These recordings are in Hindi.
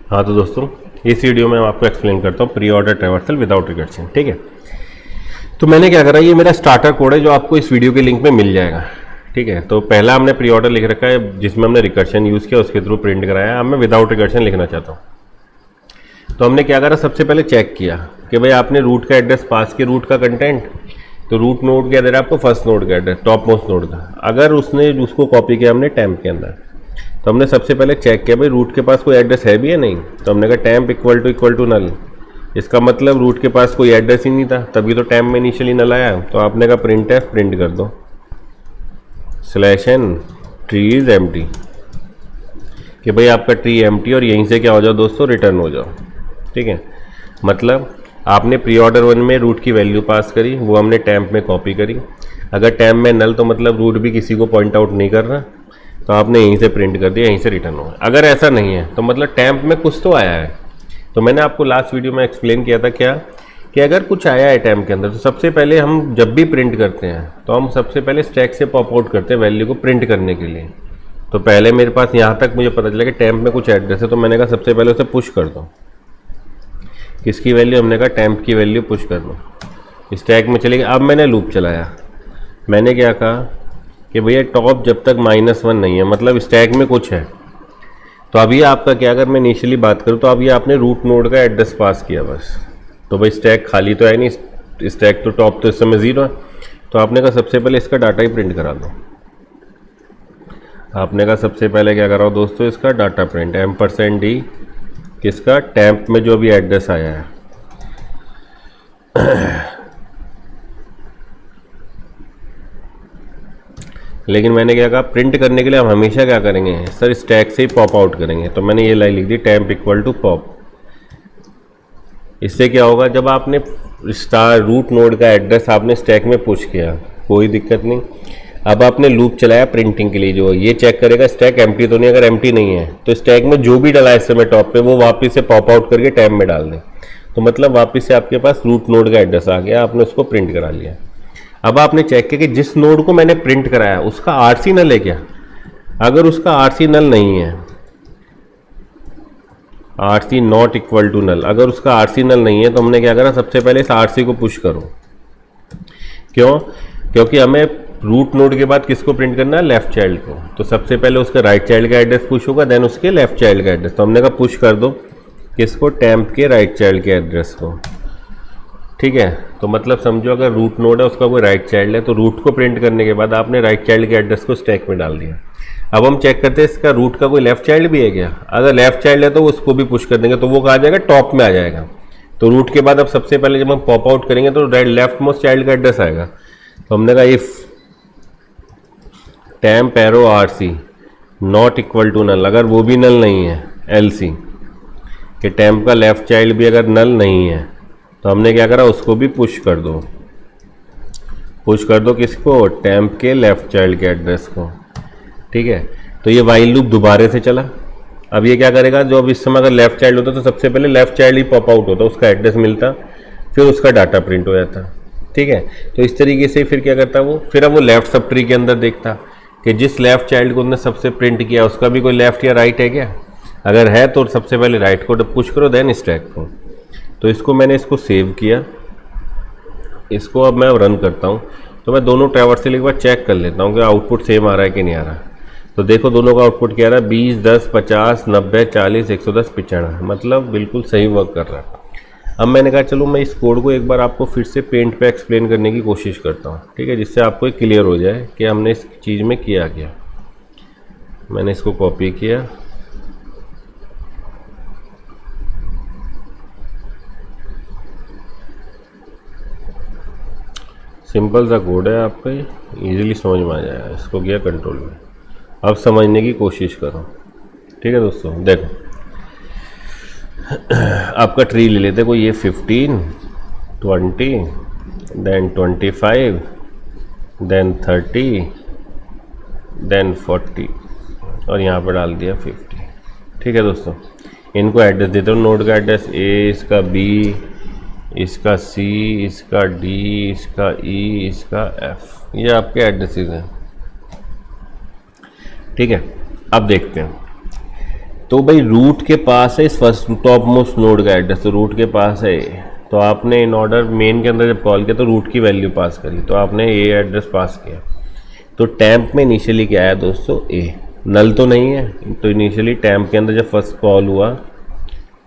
हाँ तो दोस्तों, इस वीडियो में मैं आपको एक्सप्लेन करता हूँ pre order traversal without recursion. ठीक है, तो मैंने क्या करा, ये मेरा स्टार्टर कोड है जो आपको इस वीडियो के लिंक में मिल जाएगा। ठीक है, तो पहला हमने प्री ऑर्डर लिख रखा है जिसमें हमने रिकर्शन यूज़ किया, उसके थ्रू प्रिंट कराया। अब मैं विदाउट रिकर्शन लिखना चाहता हूँ। तो हमने क्या करा, सबसे पहले चेक किया कि भाई आपने रूट का एड्रेस पास किया, रूट का कंटेंट। तो रूट नोड क्या दे रहा है आपको, फर्स्ट नोड का एड्रेस, टॉप मोस्ट नोड का। अगर उसने उसको कॉपी किया हमने टैम्प के अंदर, तो हमने सबसे पहले चेक किया भाई रूट के पास कोई एड्रेस है भी या नहीं। तो हमने कहा टैम्प इक्वल टू नल। इसका मतलब रूट के पास कोई एड्रेस ही नहीं था, तभी तो टैम्प में इनिशियली नल आया। तो आपने कहा प्रिंट एफ, प्रिंट कर दो /n ट्री इज एम्प्टी, कि भाई आपका ट्री एम्प्टी और यहीं से क्या हो जाओ दोस्तों, रिटर्न हो जाओ। ठीक है, मतलब आपने प्री ऑर्डर 1 में रूट की वैल्यू पास करी, वो हमने टैम्प में कॉपी करी। अगर टैम्प में नल, तो मतलब रूट भी किसी को पॉइंट आउट नहीं कर रहा, तो आपने यहीं से प्रिंट कर दिया, यहीं से रिटर्न होगा। अगर ऐसा नहीं है तो मतलब टैम्प में कुछ तो आया है। तो मैंने आपको लास्ट वीडियो में एक्सप्लेन किया था क्या, कि अगर कुछ आया है टैम्प के अंदर, तो सबसे पहले हम जब भी प्रिंट करते हैं तो हम सबसे पहले स्टैक से पॉप आउट करते हैं वैल्यू को प्रिंट करने के लिए। तो पहले मेरे पास यहाँ तक मुझे पता चला कि टैम्प में कुछ एड्रेस है, तो मैंने कहा सबसे पहले उसे पुश कर दो। किसकी वैल्यू, हमने कहा टैम्प की वैल्यू पुश कर दो। स्टैक में चलेगी। अब मैंने लूप चलाया, मैंने क्या कहा कि भैया टॉप जब तक -1 नहीं है, मतलब स्टैक में कुछ है। तो अभी आपका क्या, अगर मैं इनिशियली बात करूँ तो अभी आपने रूट नोड का एड्रेस पास किया बस, तो भाई स्टैक खाली तो है नहीं, स्टैक तो टॉप तो इस समय 0 है। तो आपने कहा सबसे पहले इसका डाटा ही प्रिंट करा दो। आपने कहा सबसे पहले क्या कराओ दोस्तों, इसका डाटा प्रिंट %d, किसका, टैम्प में जो भी एड्रेस आया है। लेकिन मैंने क्या कहा, प्रिंट करने के लिए हम हमेशा क्या करेंगे सर, स्टैक से ही पॉप आउट करेंगे। तो मैंने ये लाइन लिख दी, टैम्प इक्वल टू पॉप। इससे क्या होगा, जब आपने स्टार रूट नोड का एड्रेस आपने स्टैक में पुश किया, कोई दिक्कत नहीं। अब आपने लूप चलाया प्रिंटिंग के लिए, जो ये चेक करेगा स्टैक एम्प्टी तो नहीं। अगर एम्प्टी नहीं है तो स्टैक में जो भी डला है इस समय टॉप पे, वो वापस से पॉप आउट करके टैम्प में डाल दें। तो मतलब वापस से आपके पास रूट नोड का एड्रेस आ गया, आपने उसको प्रिंट करा लिया। अब आपने चेक किया कि जिस नोड को मैंने प्रिंट कराया उसका आरसी नल है क्या। अगर उसका आरसी नल नहीं है, RC not equal to null, अगर उसका आरसी नल नहीं है, तो हमने क्या करा, सबसे पहले इस आरसी को पुश करो। क्यों, क्योंकि हमें रूट नोड के बाद किसको प्रिंट करना है, लेफ्ट चाइल्ड को। तो सबसे पहले उसका राइट चाइल्ड का एड्रेस पुश होगा, देन उसके लेफ्ट चाइल्ड का एड्रेस। तो हमने कहा पुश कर दो किसको, टैम्प के राइट चाइल्ड के एड्रेस को। ठीक है, तो मतलब समझो अगर रूट नोड है, उसका कोई राइट चाइल्ड है, तो रूट को प्रिंट करने के बाद आपने राइट चाइल्ड के एड्रेस को स्टैक में डाल दिया। अब हम चेक करते हैं इसका रूट का कोई लेफ्ट चाइल्ड भी है क्या। अगर लेफ्ट चाइल्ड है तो उसको भी पुश कर देंगे, तो वो कहा जाएगा टॉप में आ जाएगा। तो रूट के बाद अब सबसे पहले जब हम पॉप आउट करेंगे तो लेफ्ट मोस्ट चाइल्ड का एड्रेस आएगा। तो हमने कहा if temp arrow RC not equal to null, अगर वो भी नल नहीं है, एलसी कि टैम्प का लेफ्ट चाइल्ड भी अगर नल नहीं है, तो हमने क्या करा, उसको भी पुश कर दो। पुश कर दो किसको, टैम्प के लेफ्ट चाइल्ड के एड्रेस को। ठीक है, तो ये वाइल लूप दोबारा से चला। अब ये क्या करेगा, जो अब इस समय अगर लेफ्ट चाइल्ड होता तो सबसे पहले लेफ्ट चाइल्ड ही पॉप आउट होता, उसका एड्रेस मिलता, फिर उसका डाटा प्रिंट हो जाता। ठीक है, तो इस तरीके से फिर क्या करता वो, फिर अब वो लेफ्ट सब ट्री के अंदर देखता कि जिस लेफ्ट चाइल्ड को उसने सबसे प्रिंट किया उसका भी कोई लेफ्ट या राइट है क्या। अगर है तो सबसे पहले राइट को पुश करो, देन स्टैक को। तो इसको मैंने इसको सेव किया, इसको अब मैं रन करता हूँ। तो मैं दोनों ट्रैवर्सल एक बार चेक कर लेता हूँ कि आउटपुट सेम आ रहा है कि नहीं आ रहा। तो देखो दोनों का आउटपुट क्या आ रहा है, 20, 10, 50, 90, 40, 110, 95, मतलब बिल्कुल सही वर्क कर रहा है। अब मैंने कहा चलो मैं इस कोड को एक बार आपको फिर से पेंट पे एक्सप्लेन करने की कोशिश करता हूँ। ठीक है, जिससे आपको क्लियर हो जाए कि हमने इस चीज़ में किया क्या। मैंने इसको कॉपी किया, सिंपल सा कोड है, आपको इजीली समझ में आ जाएगा। इसको किया कंट्रोल में, अब समझने की कोशिश करो। ठीक है दोस्तों, देखो आपका ट्री ले लेते कोई, ये 15, 20, देन 25, देन 30, देन 40, और यहाँ पर डाल दिया 50। ठीक है दोस्तों, इनको एड्रेस देते हो, नोड का एड्रेस ए, इसका बी, इसका सी, इसका डी, इसका ई, इसका एफ, ये आपके एड्रेसेस हैं। ठीक है, अब देखते हैं तो भाई रूट के पास है इस फर्स्ट टॉप मोस्ट नोड का एड्रेस, तो रूट के पास है ये। तो आपने इन ऑर्डर मेन के अंदर जब कॉल किया तो रूट की वैल्यू पास करी, तो आपने ये एड्रेस पास किया। तो टैंप में इनिशियली क्या आया दोस्तों, ए, नल तो नहीं है। तो इनिशियली टैंप के अंदर जब फर्स्ट कॉल हुआ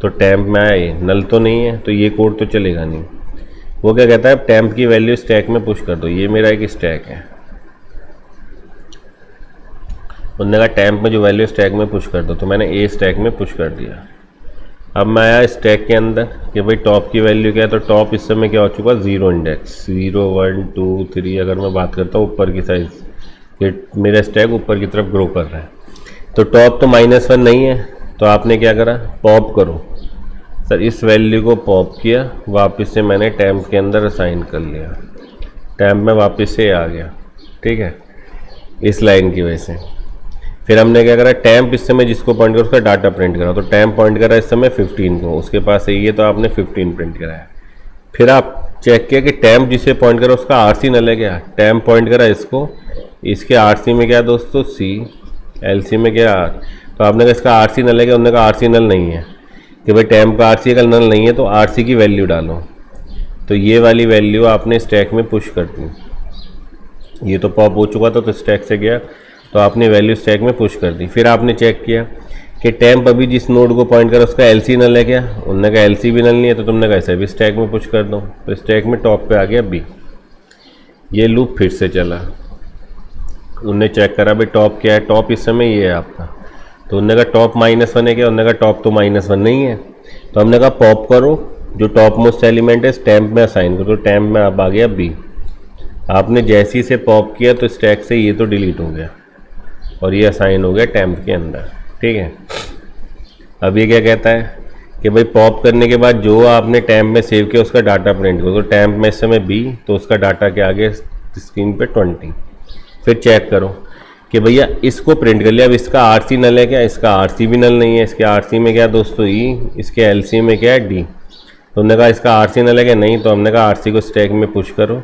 तो टैंप में आया ए, नल तो नहीं है, तो ये कोड तो चलेगा नहीं। वो क्या कहता है, टैंप की वैल्यू स्टैक में पुश कर दो। ये मेरा एक स्टैक है, उन्होंने कहा टैंप में जो वैल्यू स्टैक में पुश कर दो, तो मैंने ए स्टैक में पुश कर दिया। अब मैं आया स्टैक के अंदर कि भाई टॉप की वैल्यू क्या है, तो टॉप इस समय क्या हो चुका, 0 इंडेक्स, 0 1 2 3। अगर मैं बात करता हूँ ऊपर की साइज, ये मेरा स्टैक ऊपर की तरफ ग्रो कर रहा है। तो टॉप तो -1 नहीं है, तो आपने क्या करा, पॉप करो। सर इस वैल्यू को पॉप किया, वापस से मैंने टैंप के अंदर असाइन कर लिया, टैंप में वापस से आ गया। ठीक है, इस लाइन की वजह से फिर हमने क्या करा, टैंप इस समय जिसको पॉइंट करा उसका डाटा प्रिंट करा। तो टैंप पॉइंट करा इस समय 15 को, उसके पास यही है तो आपने 15 प्रिंट कराया। फिर आप चेक किया कि टैंप जिसे पॉइंट करा उसका आरसी नल है क्या, टैंप पॉइंट करा इसको, इसके आरसी में क्या दोस्तों सी, एलसी में क्या आर। तो आपने कहा इसका आरसी नल है क्या, उन्होंने कहा आरसी नल नहीं है। कि भाई टैंप का आरसी अगर नल नहीं है तो आरसी की वैल्यू डालो। तो ये वाली वैल्यू आपने स्टैक में पुश कर दी। ये तो पॉप हो चुका था तो स्टैक से गया, तो आपने वैल्यू स्टैक में पुश कर दी। फिर आपने चेक किया कि टैंप अभी जिस नोड को पॉइंट करा उसका एलसी नल है क्या, उन्होंने कहा एलसी भी नल नहीं है, तो तुमने कहा ऐसे भी स्टैक में पुश कर दो। तो स्टैक में टॉप पे आ गया बी। ये लूप फिर से चला, उनने चेक करा भाई टॉप क्या है, टॉप इस समय ये है आपका। तो उन्होंने कहा टॉप -1 है क्या, उन्होंने कहा टॉप तो -1 नहीं है। तो हमने कहा पॉप करो, जो टॉप मोस्ट एलिमेंट है टैंप में असाइन करो। तो टैंप में अब आ गया बी। आपने जैसे ही से पॉप किया तो स्टैक से ये तो डिलीट हो गया और ये असाइन हो गया टैंप के अंदर। ठीक है, अब ये क्या कहता है कि भाई पॉप करने के बाद जो आपने टैंप में सेव किया उसका डाटा प्रिंट करो। तो टैंप में इस समय बी, तो उसका डाटा क्या आ गया स्क्रीन पे 20। फिर चेक करो कि भैया इसको प्रिंट कर लिया। अब इसका आरसी नल है क्या, इसका आरसी भी नल नहीं है। इसके आरसी में क्या दोस्तों ई, इसके एलसी में क्या है डी। तो हमने कहा इसका आरसी नल है क्या, नहीं। तो हमने कहा आरसी को स्टैक में पुश करो।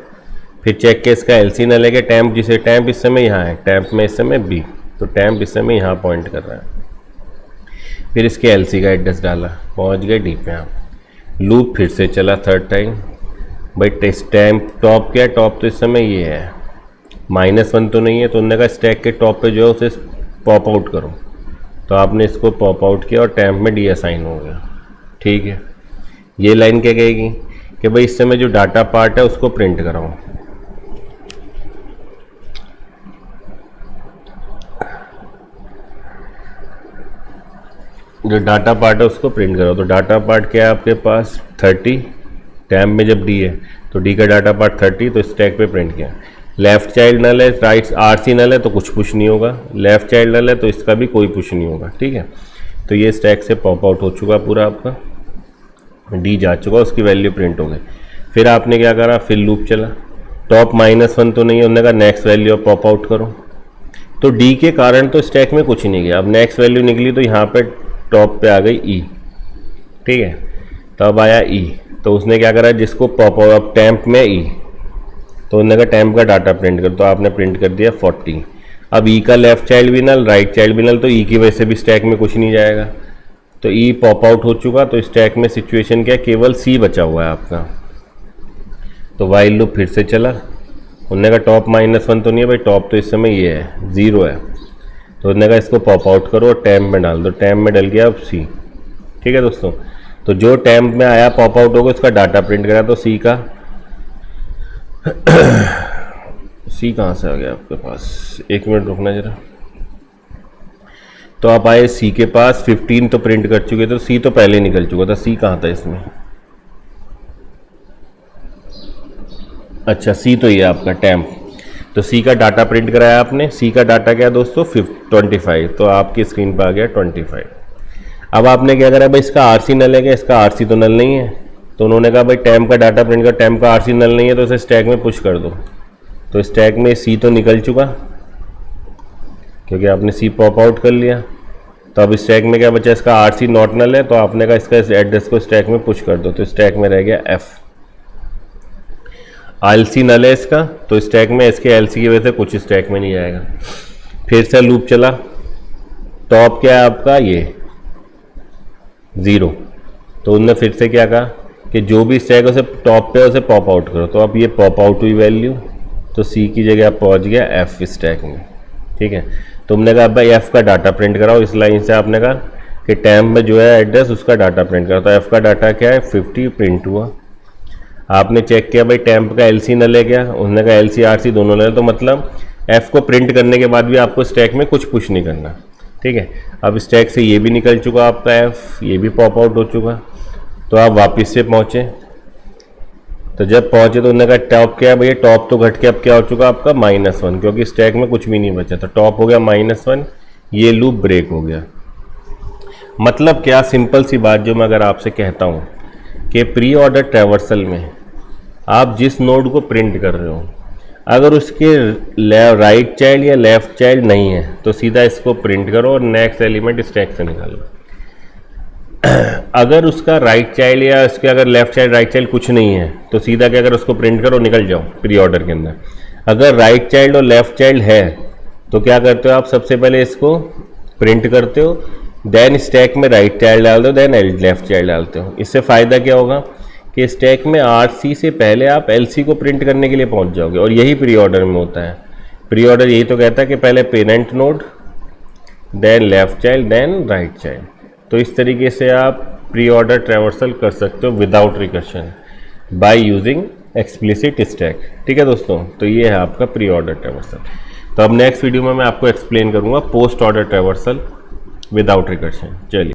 फिर चेक किया इसका एलसी नल है क्या, टैंप जिसे टैंप इस समय यहाँ है, टैंप में इस समय बी, तो टैंप इस समय यहाँ पॉइंट कर रहा है। फिर इसके एलसी का एड्रेस डाला, पहुँच गए डी पे आप। लूप फिर से चला थर्ड टाइम, भाई टैंप टॉप क्या है, टॉप तो इस समय ये है, -1 तो नहीं है। तो उन्होंने कहा स्टैक के टॉप पे जो है उसे पॉप आउट करो। तो आपने इसको पॉप आउट किया और टैंप में डी असाइन हो गया। ठीक है, ये लाइन क्या कहेगी कि भाई इस समय जो डाटा पार्ट है उसको प्रिंट कराओ। जो डाटा पार्ट है उसको प्रिंट करो। तो डाटा पार्ट क्या है आपके पास 30, टैंप में जब डी है तो डी का डाटा पार्ट 30, तो स्टैक पे प्रिंट किया। लेफ्ट चाइल्ड नल है, राइट आरसी नल है तो कुछ पुश नहीं होगा, लेफ्ट चाइल्ड नल है तो इसका भी कोई पुश नहीं होगा। ठीक है, तो ये स्टैक से पॉप आउट हो चुका पूरा आपका, डी जा चुका, उसकी वैल्यू प्रिंट हो गई। फिर आपने क्या करा, फिर लूप चला, टॉप -1 तो नहीं है, उन्होंने कहा नेक्स्ट वैल्यू पॉप आउट करो। तो डी के कारण तो स्टैक में कुछ नहीं गया। अब नेक्स्ट वैल्यू निकली तो यहाँ पे टॉप पे आ गई ई। ठीक है, तो अब आया ई, तो उसने क्या करा, जिसको पॉप अप टैंप में ई, तो उन्होंने कहा टैंप का डाटा प्रिंट कर, तो आपने प्रिंट कर दिया 40। अब ई का लेफ्ट चाइल्ड भी नल, राइट चाइल्ड भी नल, तो ई की वजह से भी स्टैक में कुछ नहीं जाएगा। तो ई पॉप आउट हो चुका, तो स्टैक में सिचुएशन क्या, केवल सी बचा हुआ है आपका। तो वाइल लूप फिर से चला, उन्होंने कहा टॉप -1 तो नहीं है भाई, टॉप तो इस समय ये है 0 है। तो उन्होंने कहा इसको पॉप आउट करो और टैंप में डाल दो, टैंप में डल गया अब सी। ठीक है दोस्तों, तो जो टैंप में आया पॉप आउट होगा उसका डाटा प्रिंट करा। तो सी का सी कहाँ से आ गया आपके पास, 1 मिनट रुकना जरा। तो आप आए सी के पास, 15 तो प्रिंट कर चुके, तो सी तो पहले निकल चुका था। सी कहाँ था इसमें, अच्छा सी तो ये आपका टैंप। तो सी का डाटा प्रिंट कराया आपने। सी का डाटा क्या दोस्तों 25, तो आपकी स्क्रीन पर आ गया 25। अब आपने क्या करा भाई, इसका आरसी नल है क्या, इसका आरसी तो नल नहीं है। तो उन्होंने कहा भाई टैंप का डाटा प्रिंट कर, टैंप का आरसी नल नहीं है तो इसे स्टैक में पुश कर दो। तो स्टैक में सी तो निकल चुका क्योंकि आपने सी पॉप आउट कर लिया। तो अब स्टैक में क्या बचा, इसका आरसी नॉट नल है, तो आपने कहा इसका इस एड्रेस को स्टैक में पुश कर दो। तो स्टैक में रह गया एफ। एलसी नल है इसका, तो स्टैक में इसके एलसी की वजह से कुछ स्टैक में नहीं आएगा। फिर से लूप चला, टॉप क्या है आपका ये, 0। तो उनने फिर से क्या कहा कि जो भी स्टैक उसे टॉप पे उसे पॉप आउट करो। तो अब ये पॉप आउट हुई वैल्यू, तो सी की जगह पहुंच गया एफ स्टैक में। ठीक है, तुमने कहा भाई एफ का डाटा प्रिंट कराओ। इस लाइन से आपने कहा कि टैम्प में जो है एड्रेस उसका डाटा प्रिंट करो। तो एफ का डाटा क्या है 50 प्रिंट हुआ। आपने चेक किया भाई टैम्प का एलसी न ले गया, उन्होंने कहा एलसी आरसी दोनों ले। तो मतलब एफ को प्रिंट करने के बाद भी आपको स्टैक में कुछ पुश नहीं करना। ठीक है, अब स्टैक से ये भी निकल चुका आपका एफ, ये भी पॉप आउट हो चुका। तो आप वापस से पहुंचे, तो जब पहुंचे तो उन्होंने कहा टॉप क्या है भैया, टॉप तो घट के अब क्या हो चुका आपका -1, क्योंकि स्टैक में कुछ भी नहीं बचा। तो टॉप हो गया -1, ये लूप ब्रेक हो गया। मतलब क्या, सिंपल सी बात जो मैं अगर आपसे कहता हूँ कि प्री ऑर्डर ट्रैवर्सल में आप जिस नोड को प्रिंट कर रहे हो, अगर उसके राइट चाइल्ड या लेफ्ट चाइल्ड नहीं है तो सीधा इसको प्रिंट करो और नेक्स्ट एलिमेंट स्टैक से निकालो। अगर उसका राइट चाइल्ड या उसके अगर लेफ्ट चाइल्ड राइट चाइल्ड कुछ नहीं है तो सीधा क्या, अगर उसको प्रिंट करो निकल जाओ प्री ऑर्डर के अंदर। अगर राइट चाइल्ड और लेफ्ट चाइल्ड है तो क्या करते हो आप, सबसे पहले इसको प्रिंट करते हो, देन स्टैक में राइट चाइल्ड डालते हो, देन लेफ्ट चाइल्ड डालते हो। इससे फ़ायदा क्या होगा कि स्टैक में आरसी से पहले आप एलसी को प्रिंट करने के लिए पहुंच जाओगे। और यही प्री ऑर्डर में होता है। प्री ऑर्डर यही तो कहता है कि पहले parent node, then left child, then right child. तो इस तरीके से आप प्री ऑर्डर ट्रैवर्सल कर सकते हो without recursion by using explicit stack. ठीक है दोस्तों, तो ये है आपका प्री ऑर्डर ट्रैवर्सल। तो अब नेक्स्ट वीडियो में मैं आपको एक्सप्लेन करूंगा post order traversal without recursion. चलिए।